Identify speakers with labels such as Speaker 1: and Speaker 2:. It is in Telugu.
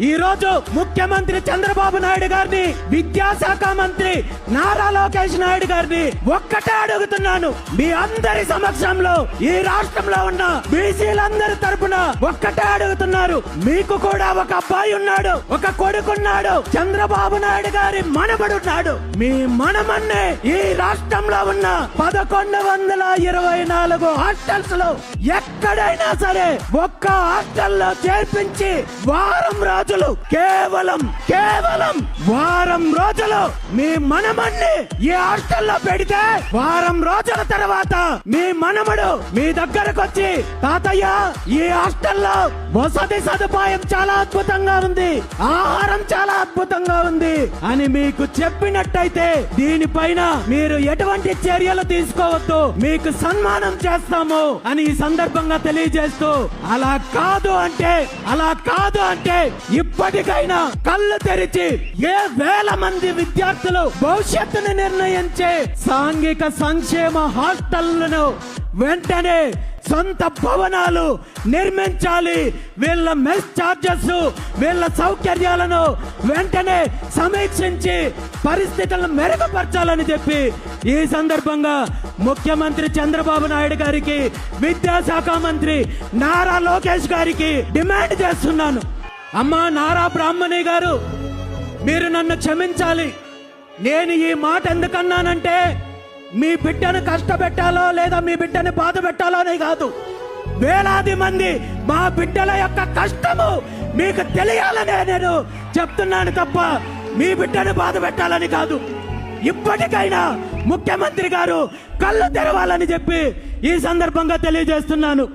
Speaker 1: ఈ రోజు ముఖ్యమంత్రి చంద్రబాబు నాయుడు గారిని, విద్యాశాఖ మంత్రి నారా లోకేష్ నాయుడు గారిని ఒక్కటే అడుగుతున్నాను. మీ అందరి సమక్షంలో ఈ రాష్ట్రంలో ఉన్న బీసీలందరి తరపున ఒక్కటే అడుగుతున్నారు. మీకు కూడా ఒక అబ్బాయి ఉన్నాడు, ఒక కొడుకున్నాడు, చంద్రబాబు నాయుడు గారి మనవడున్నాడు. మీ మనమన్నే ఈ రాష్ట్రంలో ఉన్న 1124 హాస్టల్స్ లో ఎక్కడైనా సరే ఒక్క హాస్టల్లో చేర్పించి వారం రోజులు, కేవలం వారం రోజులు మీ మనమన్ని ఈ హాస్టల్లో పెడితే వారం రోజుల తర్వాత మీ మనమడు మీ దగ్గరకు వచ్చి, తాతయ్య ఈ హాస్టల్లో వసతి సదుపాయం చాలా అద్భుతంగా ఉంది, ఆహారం చాలా అద్భుతంగా ఉంది అని మీకు చెప్పినట్టయితే దీనిపైన మీరు ఎటువంటి చర్యలు తీసుకోవద్దు, మీకు సన్మానం చేస్తాము అని ఈ సందర్భంగా తెలియజేస్తూ, అలా కాదు అంటే ఇప్పటికైనా కళ్ళు తెరిచి ఏ వేల మంది విద్యార్థులు భవిష్యత్తును నిర్ణయించే సాంఘిక సంక్షేమ హాస్టళ్లను వెంటనే సొంత భవనాలు నిర్మించాలి. వీళ్ళ మెస్ చార్జెస్, వీళ్ళ సౌకర్యాలను వెంటనే సమీక్షించి పరిస్థితులను మెరుగుపరచాలని చెప్పి ఈ సందర్భంగా ముఖ్యమంత్రి చంద్రబాబు నాయుడు గారికి, విద్యాశాఖ మంత్రి నారా లోకేష్ గారికి డిమాండ్ చేస్తున్నాను. అమ్మా నారా బ్రాహ్మణి గారు, మీరు నన్ను క్షమించాలి. నేను ఈ మాట ఎందుకన్నానంటే మీ బిడ్డను కష్టపెట్టాలో లేదా మీ బిడ్డని బాధ పెట్టాలో అని కాదు. వేలాది మంది మా బిడ్డల యొక్క కష్టము మీకు తెలియాలనే నేను చెప్తున్నాను తప్ప మీ బిడ్డను బాధ పెట్టాలని కాదు. ఇప్పటికైనా ముఖ్యమంత్రి గారు కళ్ళు తెరవాలని చెప్పి ఈ సందర్భంగా తెలియజేస్తున్నాను.